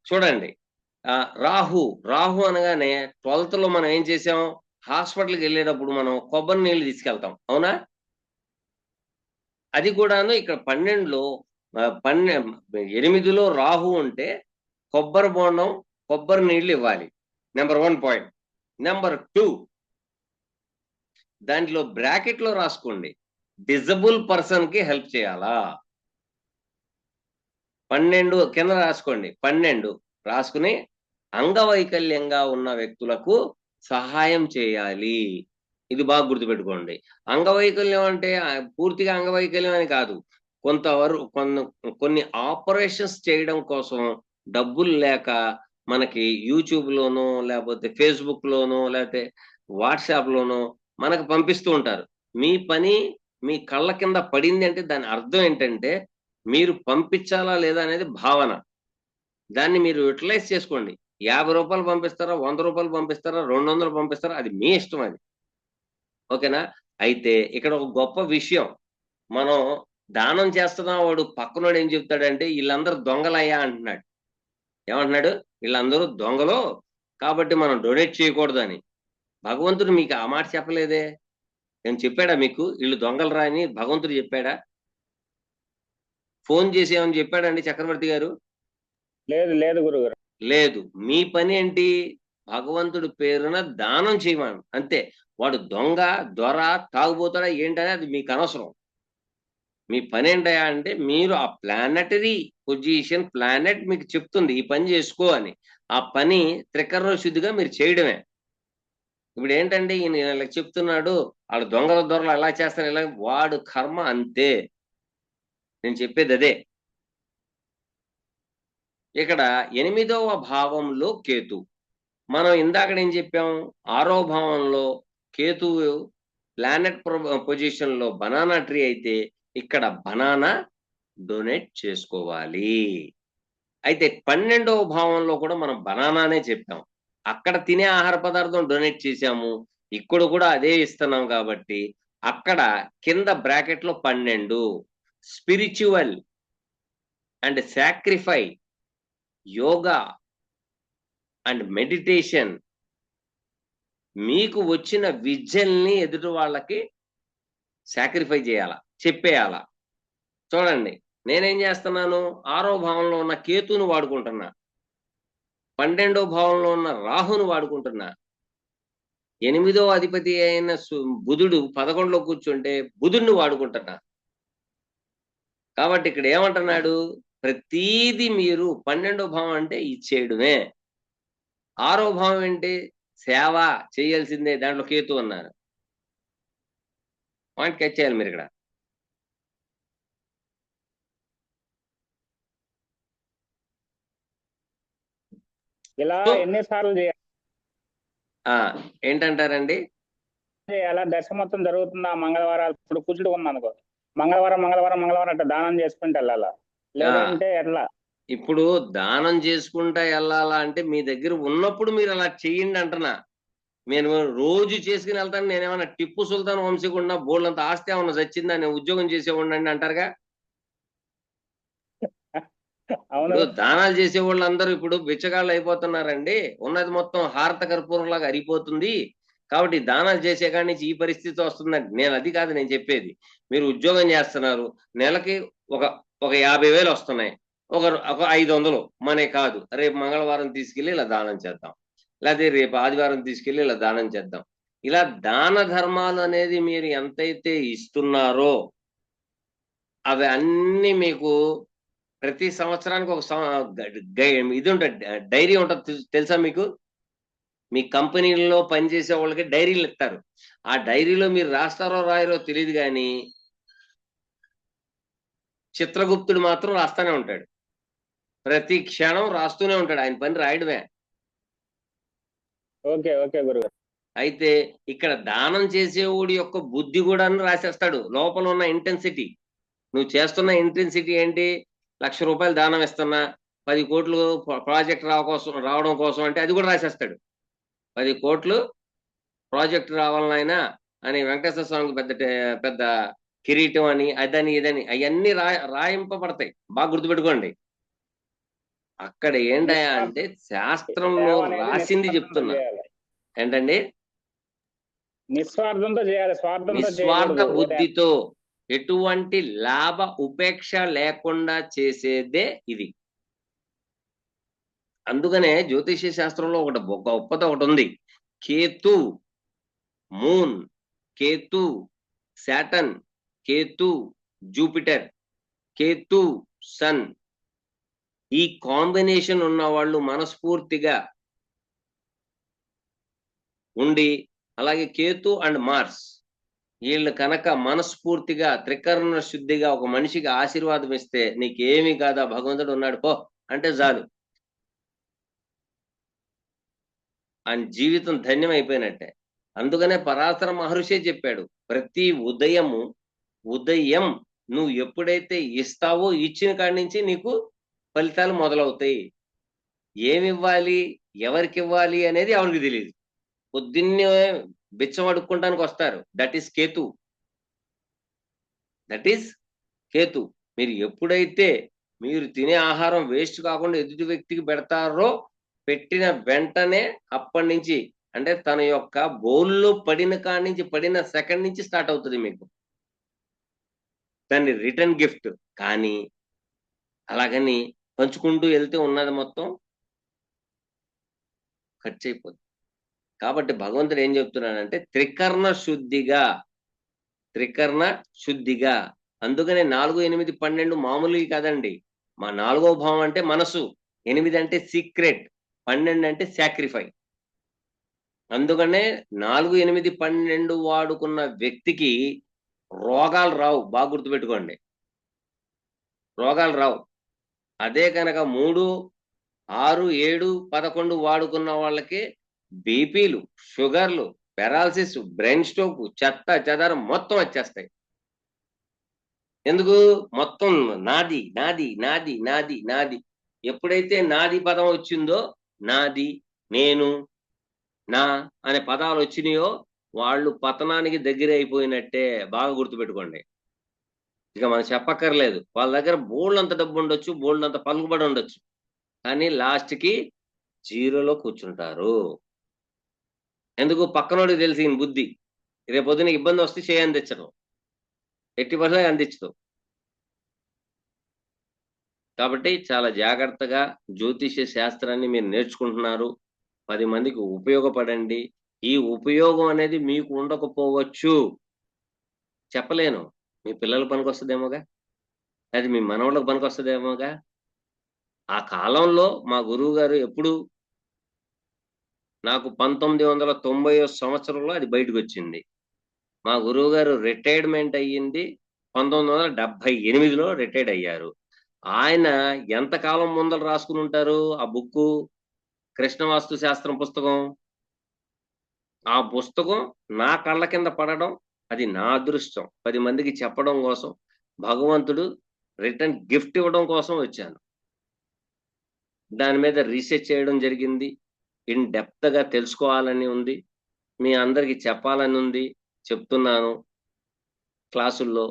చూడండి, రాహు అనగానే 12th లో మనం ఏం చేసాం? హాస్పిటల్కి వెళ్ళేటప్పుడు మనం కొబ్బరి నీళ్ళు తీసుకెళ్తాం. అవునా? అది కూడాను ఇక్కడ 12లో 8లో రాహు ఉంటే కొబ్బరి బోండం, కొబ్బరి నీళ్లు ఇవ్వాలి. Number 1 point. నెంబర్ 2, దాంట్లో బ్రాకెట్ లో రాసుకోండి, డిజబుల్ పర్సన్ కి హెల్ప్ చేయాలా. 12 కింద రాసుకోండి. 12 రాసుకుని అంగవైకల్యంగా ఉన్న వ్యక్తులకు సహాయం చేయాలి. ఇది బాగా గుర్తుపెట్టుకోండి. అంగవైకల్యం అంటే పూర్తిగా అంగవైకల్యం అని కాదు. కొంతవరకు కొన్ని ఆపరేషన్స్ చేయడం కోసం డబ్బులు లేక మనకి యూట్యూబ్ లోనో లేకపోతే ఫేస్బుక్ లోనో లేకపోతే వాట్సాప్ లోనో మనకు పంపిస్తూ ఉంటారు. మీ పని మీ కళ్ళ కింద పడింది అంటే దాని అర్థం ఏంటంటే మీరు పంపించాలా లేదా అనేది భావన. దాన్ని మీరు యూటిలైజ్ చేసుకోండి. 50 రూపాయలు పంపిస్తారా, 100 రూపాయలు పంపిస్తారా, 200 పంపిస్తారా, అది మీ ఇష్టం. అది ఓకేనా? అయితే ఇక్కడ ఒక గొప్ప విషయం, మనం దానం చేస్తున్నా వాడు పక్కనోడు ఏం చెప్తాడంటే వీళ్ళందరూ దొంగలయ్యా అంటున్నాడు. ఏమంటున్నాడు? వీళ్ళందరూ దొంగలు కాబట్టి మనం డొనేట్ చేయకూడదు అని. భగవంతుడు మీకు ఆ మాట చెప్పలేదే. నేను చెప్పాడా మీకు వీళ్ళు దొంగలు రా అని? భగవంతుడు చెప్పాడా? ఫోన్ చేసేమని చెప్పాడండి చక్రవర్తి గారు? లేదు గురుగారు. లేదు. మీ పని ఏంటి? భగవంతుడి పేరున దానం చేయమని, అంతే. వాడు దొంగ, దొర, తాగుబోతాడా ఏంటనే అది మీకు అనవసరం. మీ పని ఏంటయా అంటే మీరు ఆ ప్లానటరీ పొజిషన్, ప్లానెట్ మీకు చెప్తుంది ఈ పని చేసుకో అని. ఆ పని త్రికరణ శుద్ధిగా మీరు చేయడమే. ఇప్పుడు ఏంటంటే ఈయన ఇలా చెప్తున్నాడు, వాడు దొంగల దొరలు ఎలా చేస్తారు, ఇలా, వాడు కర్మ అంతే. నేను చెప్పేది అదే. ఇక్కడ 8వ భావంలో కేతు. మనం ఇందాక ఏం చెప్పాం? 6వ భావంలో కేతువు ప్లానెట్ పొజిషన్ లో బనానా ట్రీ అయితే ఇక్కడ బనానా డొనేట్ చేసుకోవాలి. అయితే 12వ భావంలో కూడా మనం బనానానే చెప్పాం. అక్కడ తినే ఆహార పదార్థం డొనేట్ చేశాము, ఇక్కడ కూడా అదే ఇస్తున్నాం. కాబట్టి అక్కడ కింద బ్రాకెట్ లో 12 spiritual and sacrifice, yoga and meditation, మీకు వచ్చిన విద్యల్ని ఎదుటి వాళ్ళకి సాక్రిఫై చేయాలా, చెప్పేయాలా. చూడండి, నేనేం చేస్తున్నాను? 6వ భావంలో ఉన్న కేతుని వాడుకుంటున్నా, 12వ భావంలో ఉన్న రాహుని వాడుకుంటున్నా. 8వ అధిపతి అయిన బుధుడు 11లో కూర్చుంటే బుధుడిని వాడుకుంటున్నా. కాబట్టి ఇక్కడ ఏమంటున్నాడు, ప్రతీది మీరు 12వ భావం అంటే ఇచ్చేయడమే. 6వ భావం ఏంటి, సేవ చేయాల్సిందే, దాంట్లో కేతు అన్నారు. పాయింట్ క్యాచ్ చేయాలి మీరు ఇక్కడ. ఇలా ఎన్నిసార్లు ఏంటంటారండి, చేయాలా? దశ మొత్తం జరుగుతుందా మంగళవారాలు? ఇప్పుడు కూర్చుడు ఉందనుకో, మంగళవారం మంగళవారం మంగళవారం అట్లా దానం చేసుకుంటూ వెళ్ళాలా, లేదంటే ఎట్లా? ఇప్పుడు దానం చేసుకుంటా వెళ్ళాలా అంటే మీ దగ్గర ఉన్నప్పుడు మీరు అలా చెయ్యండి అంటున్నా. నేను రోజు చేసుకుని వెళ్తాను, నేనేమన్నా టిప్పు సుల్తాన్ వంశీకుండా బోళ్ళంత ఆస్తి ఏమన్నా చచ్చిందా, నేను ఉద్యోగం చేసేవాడిని అంటారుగా. అవును. ఇప్పుడు దానాలు చేసే వాళ్ళందరూ ఇప్పుడు బిచ్చగాళ్ళు అయిపోతున్నారండి, ఉన్నది మొత్తం హారత కర్పూరంలాగా అరిగిపోతుంది. కాబట్టి దానాలు చేసే కాడి నుంచి ఈ పరిస్థితి వస్తుందండి. నేను అది కాదు నేను చెప్పేది. మీరు ఉద్యోగం చేస్తున్నారు, నెలకి ఒక ఒక 50,000 వస్తున్నాయి, ఒక 500 మనే కాదు, రేపు మంగళవారం తీసుకెళ్ళి ఇలా దానం చేద్దాం, లేకపోతే రేపు ఆదివారం తీసుకెళ్ళి ఇలా దానం చేద్దాం. ఇలా దాన ధర్మాలు అనేది మీరు ఎంతైతే ఇస్తున్నారో అవి అన్ని మీకు ప్రతి సంవత్సరానికి ఒక ఇది ఉంటుంది, డైరీ ఉంటుంది తెలుసా మీకు? మీ కంపెనీలలో పనిచేసే వాళ్ళకి డైరీలు ఇస్తారు. ఆ డైరీలో మీరు రాస్తారో రాయరో తెలియదు, కానీ చిత్రగుప్తుడు మాత్రం రాస్తానే ఉంటాడు. ప్రతి క్షణం రాస్తూనే ఉంటాడు, ఆయన పని రాయడమే. ఓకే ఓకే గురుగారు. అయితే ఇక్కడ దానం చేసేవాడి యొక్క బుద్ధి కూడా రాసేస్తాడు, లోపల ఉన్న ఇంటెన్సిటీ. నువ్వు చేస్తున్న ఇంటెన్సిటీ ఏంటి, 1,00,000 రూపాయలు దానం ఇస్తున్నా, 10 కోట్లు ప్రాజెక్ట్ రావడం కోసం అంటే అది కూడా రాసేస్తాడు. 10 కోట్లు ప్రాజెక్ట్ రావాలనైనా అని వెంకటేశ్వర స్వామికి పెద్ద పెద్ద కిరీటం అని అదని ఇదని అవన్నీ రాయింపబడతాయి. బాగా గుర్తుపెట్టుకోండి. అక్కడ ఏంటయా అంటే శాస్త్రంలో రాసింది చెప్తున్నా. ఏంటండి, నిస్వార్థంతో చేయాలి, నిస్వార్థ బుద్ధితో ఎటువంటి లాభ ఉపేక్ష లేకుండా చేసేదే ఇది. అందుకనే జ్యోతిష్య శాస్త్రంలో ఒక గొప్పత ఒకటి ఉంది. Ketu Moon, Ketu Saturn, Ketu Jupiter, Ketu Sun, ఈ కాంబినేషన్ ఉన్న వాళ్ళు మనస్ఫూర్తిగా ఉండి, అలాగే కేతు అండ్ మార్స్ వీళ్ళు కనుక మనస్ఫూర్తిగా త్రికరణ శుద్ధిగా ఒక మనిషికి ఆశీర్వాదం ఇస్తే నీకేమీ కాదా, భగవంతుడు ఉన్నాడు పో అంటే చాలు, ఆయన జీవితం ధన్యం అయిపోయినట్టే. అందుకనే పరాశర మహర్షి చెప్పాడు, ప్రతి ఉదయం నువ్వు ఎప్పుడైతే ఇస్తావో ఇచ్చిన కాడి నుంచి నీకు ఫలితాలు మొదలవుతాయి. ఏమివ్వాలి, ఎవరికి ఇవ్వాలి అనేది ఎవరికి తెలియదు. పొద్దున్నే బిచ్చం అడుక్కుంటానికి వస్తారు, దట్ ఈస్ కేతు. మీరు ఎప్పుడైతే మీరు తినే ఆహారం వేస్ట్ కాకుండా ఎదుటి వ్యక్తికి పెడతారో, పెట్టిన వెంటనే అప్పటి నుంచి అంటే తన యొక్క బౌల్లో పడిన కాడి నుంచి, పడిన సెకండ్ నుంచి స్టార్ట్ అవుతుంది మీకు దాన్ని రిటర్న్ గిఫ్ట్. కానీ అలాగని పంచుకుంటూ వెళ్తే ఉన్నది మొత్తం ఖర్చు అయిపోతుంది. కాబట్టి భగవంతుడు ఏం చెప్తున్నాడంటే త్రికరణ శుద్ధిగా. అందుకనే 4, 8, 12 మామూలు కాదండి. మా 4వ భావం అంటే మనసు, 8 అంటే సీక్రెట్, 12 అంటే సాక్రిఫై. అందుకనే 4, 8, 12 వాడుకున్న వ్యక్తికి రోగాలు రావు. బాగా గుర్తుపెట్టుకోండి, రోగాలు రావు. అదే కనుక 3, 6, 7, 11 వాడుకున్న వాళ్ళకి బీపీలు, షుగర్లు, పెరాలసిస్, బ్రెయిన్ స్ట్రోక్, చెత్త చెదారం మొత్తం వచ్చేస్తాయి. ఎందుకు? మొత్తం నాది నాది నాది నాది నాది. ఎప్పుడైతే నాది పదం వచ్చిందో, నాది, నేను, నా అనే పదాలు వచ్చినాయో వాళ్ళు పతనానికి దగ్గర అయిపోయినట్టే. బాగా గుర్తుపెట్టుకోండి. ఇక మనం చెప్పక్కర్లేదు, వాళ్ళ దగ్గర బోల్డంత డబ్బు ఉండొచ్చు, బోల్డంత పలుకుబడి ఉండొచ్చు, కానీ లాస్ట్కి జీరోలో కూర్చుంటారు. ఎందుకు? పక్కనోడికి తెలిసి బుద్ధి, రేపొద్దున ఇబ్బంది వస్తే చేయి అందించడం, 80% అందించడం. కాబట్టి చాలా జాగ్రత్తగా జ్యోతిష్య శాస్త్రాన్ని మీరు నేర్చుకుంటున్నారు, 10 మందికి ఉపయోగపడండి. ఈ ఉపయోగం అనేది మీకు ఉండకపోవచ్చు, చెప్పలేను. మీ పిల్లలకు పనికొస్తుందేమోగా, అది మీ మనవళ్ళకు పనికొస్తుందేమోగా. ఆ కాలంలో మా గురువు గారు ఎప్పుడు, నాకు 1990 సంవత్సరంలో అది బయటకు వచ్చింది. మా గురువు గారు రిటైర్మెంట్ అయ్యింది 1978లో రిటైర్డ్ అయ్యారు. ఆయన ఎంతకాలం ముందర రాసుకుని ఉంటారు ఆ బుక్కు, కృష్ణవాస్తు శాస్త్రం పుస్తకం. ఆ పుస్తకం నా కళ్ళ కింద పడడం అది నా అదృష్టం. 10 మందికి చెప్పడం కోసం, భగవంతుడు రిటర్న్ గిఫ్ట్ ఇవ్వడం కోసం వచ్చాను. దాని మీద రీసెర్చ్ చేయడం జరిగింది. ఇన్ డెప్త్ గా తెలుసుకోవాలని ఉంది, మీ అందరికి చెప్పాలని ఉంది, చెప్తున్నాను క్లాసుల్లో.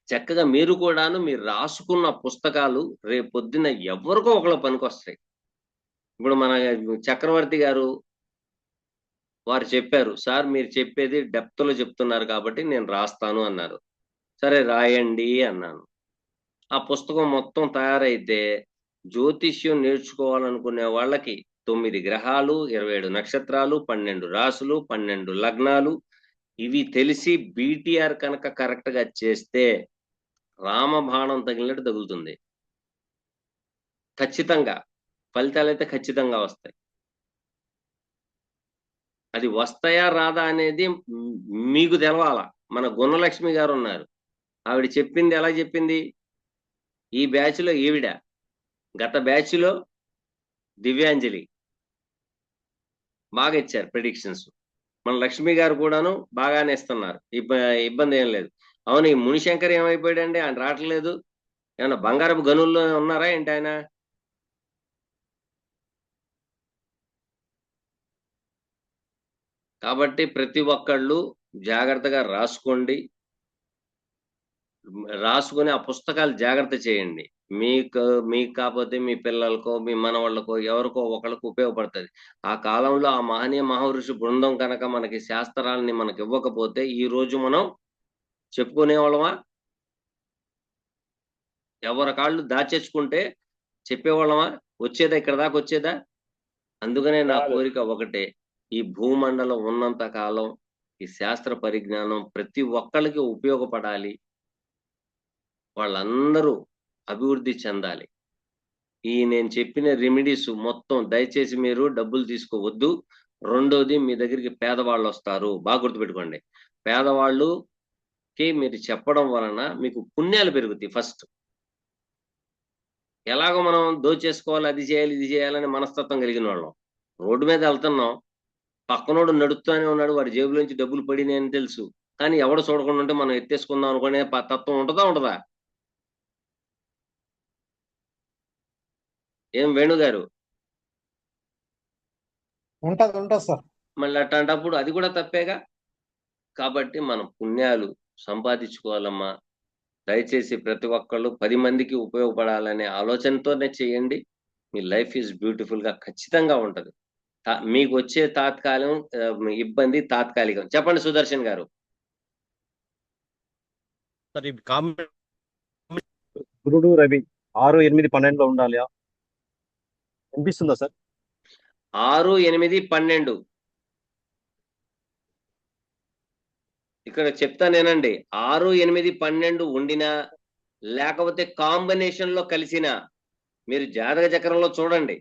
చక్కగా మీరు కూడాను మీరు రాసుకున్న పుస్తకాలు రేపొద్దున ఎవరికో ఒకళ్ళ పనికొస్తాయి. ఇప్పుడు మన చక్రవర్తి గారు వారు చెప్పారు, సార్ మీరు చెప్పేది డెప్త్ లో చెప్తున్నారు కాబట్టి నేను రాస్తాను అన్నారు. సరే రాయండి అన్నాను. ఆ పుస్తకం మొత్తం తయారైతే జ్యోతిష్యం నేర్చుకోవాలనుకునే వాళ్ళకి 9 గ్రహాలు, 27 నక్షత్రాలు, 12 రాసులు, 12 లగ్నాలు, ఇవి తెలిసి బీటీఆర్ కనుక కరెక్ట్ గా చేస్తే రామబాణం తగిలినట్టు తగులుతుంది. ఖచ్చితంగా ఫలితాలు అయితే ఖచ్చితంగా వస్తాయి. అది వస్తాయా రాదా అనేది మీకు తెలవాలా. మన గుణలక్ష్మి గారు ఉన్నారు, ఆవిడ చెప్పింది ఎలా చెప్పింది, ఈ బ్యాచ్ లో ఈవిడ, గత బ్యాచ్ లో దివ్యాంజలి బాగా ఇచ్చారు ప్రెడిక్షన్స్. మన లక్ష్మి గారు కూడాను బాగానే ఇస్తున్నారు, ఇబ్బంది ఏం లేదు. అవును, ఈ మునిశంకర్ ఏమైపోయాడండి, ఆయన రావట్లేదు. ఏమన్నా బంగారపు గనుల్లో ఉన్నారా ఏంటి ఆయన? కాబట్టి ప్రతి ఒక్కళ్ళు జాగ్రత్తగా రాసుకోండి, రాసుకుని ఆ పుస్తకాలు జాగ్రత్త చేయండి. మీకు కాకపోతే మీ పిల్లలకో, మీ మనవాళ్ళకో, ఎవరికో ఒకళ్ళకు ఉపయోగపడుతుంది. ఆ కాలంలో ఆ మహనీయ మహర్షి బృందం కనుక మనకి శాస్త్రాలని మనకి ఇవ్వకపోతే ఈ రోజు మనం చెప్పుకునే వాళ్ళమా? ఎవరి కాళ్ళు దాచేసుకుంటే చెప్పేవాళ్ళమా? వచ్చేదా ఇక్కడ దాకా వచ్చేదా? అందుకనే నా కోరిక ఒకటే, ఈ భూమండలం ఉన్నంత కాలం ఈ శాస్త్ర పరిజ్ఞానం ప్రతి ఒక్కళ్ళకి ఉపయోగపడాలి, వాళ్ళందరూ అభివృద్ధి చెందాలి. ఈ నేను చెప్పిన రెమెడీస్ మొత్తం దయచేసి మీరు డబ్బులు తీసుకోవద్దు. రెండోది, మీ దగ్గరికి పేదవాళ్ళు వస్తారు, బాగా గుర్తుపెట్టుకోండి. పేదవాళ్ళుకి మీరు చెప్పడం వలన మీకు పుణ్యాలు పెరుగుతాయి. ఫస్ట్ ఎలాగో మనం దోచేసుకోవాలి, అది చేయాలి ఇది చేయాలని మనస్తత్వం కలిగిన వాళ్ళం. రోడ్డు మీద వెళ్తున్నాం, పక్కనోడు నడుస్తూనే ఉన్నాడు, వాడి జేబులోంచి డబ్బులు పడినాయని తెలుసు, కానీ ఎవడు చూడకుండా ఉంటే మనం ఎత్తేసుకుందాం అనుకునే తత్వం ఉంటుందా? ఏం వేణు గారు? ఉంటది సార్. మళ్ళీ అట్లాంటప్పుడు అది కూడా తప్పేగా. కాబట్టి మనం పుణ్యాలు సంపాదించుకోవాలమ్మా. దయచేసి ప్రతి ఒక్కళ్ళు 10 మందికి ఉపయోగపడాలనే ఆలోచనతోనే చేయండి. మీ లైఫ్ ఈజ్ బ్యూటిఫుల్ గా ఖచ్చితంగా ఉంటది. మీకు వచ్చే ఇబ్బంది తాత్కాలికం. చెప్పండి సుదర్శన్ గారు. గురుడు రవి 6, 8, 12 ఉండాలి. అనిపిస్తుందా సార్? 6, 8, 12 ఇక్కడ చెప్తానేనండి. 6, 8, 12 ఉండినా లేకపోతే కాంబినేషన్ లో కలిసినా మీరు జాతక చక్రంలో చూడండి,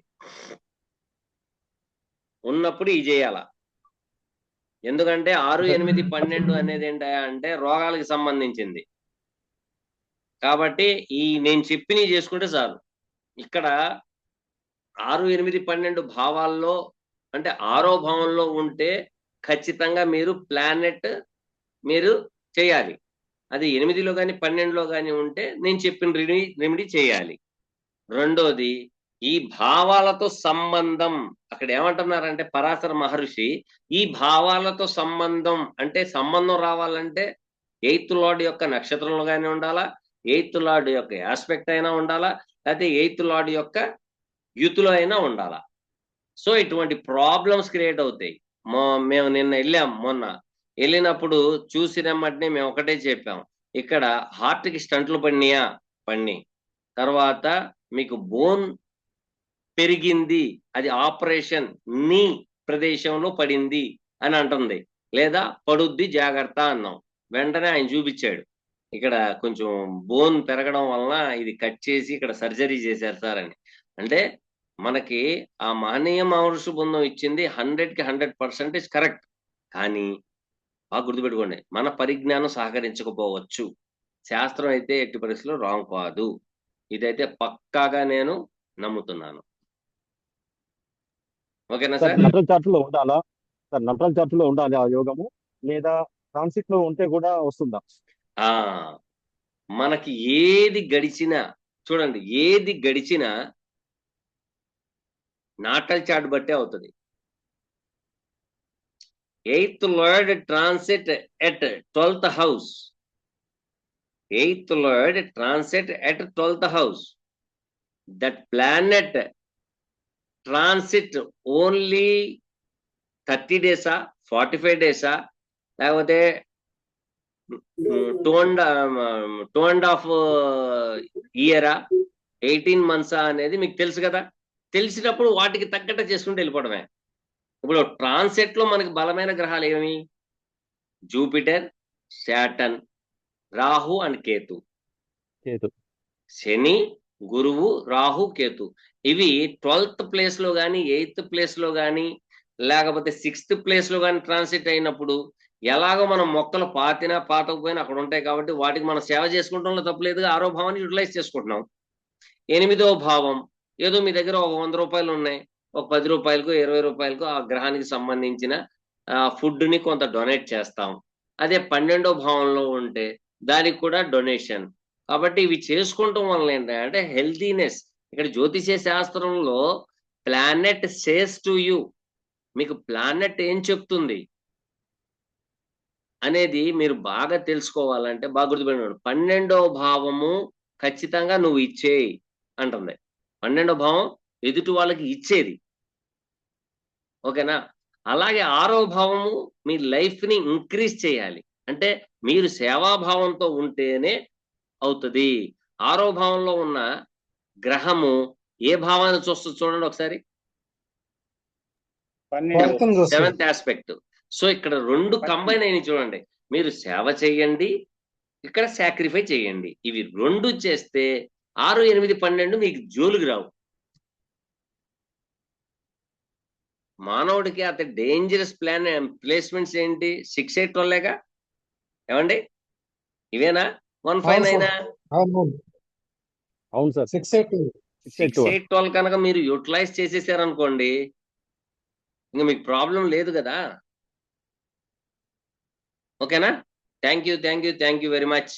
ఉన్నప్పుడు ఇది చేయాల. ఎందుకంటే 6, 8, 12 అనేది ఏంటా అంటే రోగాలకు సంబంధించింది. కాబట్టి ఈ నేను చెప్పినవి చేసుకుంటే చాలు. ఇక్కడ 6, 8, 12 భావాల్లో అంటే 6వ భావంలో ఉంటే ఖచ్చితంగా మీరు ప్లానెట్ మీరు చేయాలి. అది 8లో కానీ 12లో కానీ ఉంటే నేను చెప్పిన రెమెడీ చేయాలి. రెండోది, ఈ భావాలతో సంబంధం, అక్కడ ఏమంటున్నారంటే పరాశర మహర్షి, ఈ భావాలతో సంబంధం అంటే సంబంధం రావాలంటే 8th లార్డ్ యొక్క నక్షత్రంలో కానీ ఉండాలా, 8th లార్డ్ యొక్క ఆస్పెక్ట్ అయినా ఉండాలా, లేకపోతే 8th లార్డ్ యొక్క యూత్లో అయినా ఉండాలా. సో ఇటువంటి ప్రాబ్లమ్స్ క్రియేట్ అవుతాయి. మేము నిన్న మొన్న వెళ్ళినప్పుడు చూసినమ్మటిని మేము ఒకటే చెప్పాం, ఇక్కడ హార్ట్కి స్టంట్లు పడినాయి, తర్వాత మీకు బోన్ పెరిగింది, అది ఆపరేషన్, నీ ప్రదేశంలో పడింది అని అంటుంది, లేదా పడుద్ది జాగ్రత్త అన్నాం. వెంటనే ఆయన చూపించాడు, ఇక్కడ కొంచెం బోన్ పెరగడం వలన ఇది కట్ చేసి ఇక్కడ సర్జరీ చేశారు సార్ అని. అంటే మనకి ఆ మహనీయ మహర్షి బృందం ఇచ్చింది 100కి 100% కరెక్ట్. కానీ బాగా గుర్తుపెట్టుకోండి, మన పరిజ్ఞానం సహకరించకపోవచ్చు. శాస్త్రం అయితే ఎట్టి పరిస్థితుల్లో రాంగ్ కాదు. ఇదైతే పక్కాగా నేను నమ్ముతున్నాను. ఓకేనా సార్ సార్? నటల్ చార్ట్ లో ఉండాలా? సార్ నటల్ చార్ట్ లో ఉండాలి ఆ యోగము, లేదా ట్రాన్సిట్ లో ఉంటే కూడా వస్తుందా? ఆ మనకి ఏది గడిచినా చూడండి, ఏది గడిచినా నాటల్ చార్ట్ బట్టే అవుతుంది. 8th lord transit at 12th house. 8th Lord transit at 12th house. That planet transit only 30 days, 45 days, లేకపోతే 2.5 year, 18 months అనేది మీకు తెలుసు కదా. తెలిసినప్పుడు వాటికి తగ్గట్టు చేసుకుంటూ వెళ్ళిపోవడమే. ఇప్పుడు ట్రాన్సిట్ లో మనకి బలమైన గ్రహాలు ఏమి? Jupiter, Saturn, Rahu and Ketu. Shani, గురువు, రాహు, కేతు ఇవి 12th ప్లేస్ లో కానీ 8th ప్లేస్ లో కానీ లేకపోతే 6th ప్లేస్ లో కానీ ట్రాన్సిట్ అయినప్పుడు ఎలాగో మనం మొక్కలు పాతినా పాతకపోయినా అక్కడ ఉంటాయి కాబట్టి వాటికి మనం సేవ చేసుకుంటాంలో తప్పలేదుగా. 6వ భావాన్ని యూటిలైజ్ చేసుకుంటున్నాం. 8వ భావం ఏదో మీ దగ్గర ఒక 100 రూపాయలు ఉన్నాయి, ఒక 10 రూపాయలకు 20 రూపాయలకు ఆ గ్రహానికి సంబంధించిన ఫుడ్ ని కొంత డొనేట్ చేస్తాం. అదే 12వ భావంలో ఉంటే దానికి కూడా డొనేషన్. కాబట్టి ఇవి చేసుకుంటాం వల్ల ఏంటంటే హెల్తీనెస్. ఇక్కడ జ్యోతిష శాస్త్రంలో ప్లానెట్ సేస్ టు యూ, మీకు ప్లానెట్ ఏం చెప్తుంది అనేది మీరు బాగా తెలుసుకోవాలంటే బాగా గుర్తుపెట్టుకోండి. 12వ భావము ఖచ్చితంగా నువ్వు ఇచ్చేయి అంటుంది. 12వ భావం ఎదుటి వాళ్ళకి ఇచ్చేది. ఓకేనా? అలాగే 6వ భావము మీ లైఫ్ ని ఇంక్రీజ్ చేయాలి. అంటే మీరు సేవాభావంతో ఉంటేనే అవుతుంది. 6వ భావంలో ఉన్న గ్రహము ఏ భావాన్ని చూస్తుంది చూడండి ఒకసారి. 7th aspect. సో ఇక్కడ 2 కంబైన్ అయినాయి చూడండి. మీరు సేవ చేయండి, ఇక్కడ సాక్రిఫై చేయండి. ఇవి 2 చేస్తే 6, 8, 12 మీకు జోలికి రావు. మానవుడికి అతి డేంజరస్ ప్లేస్మెంట్స్ ఏంటి? 6, 8, 12 ఏమండి? ఇవేనా? 1, 5, 9 అవును సార్. 6, 8, 6, 8, 12 కనుక మీరు యూటిలైజ్ చేసేసారనుకోండి, ఇంకా మీకు ప్రాబ్లం లేదు కదా. ఓకేనా? Thank you very much.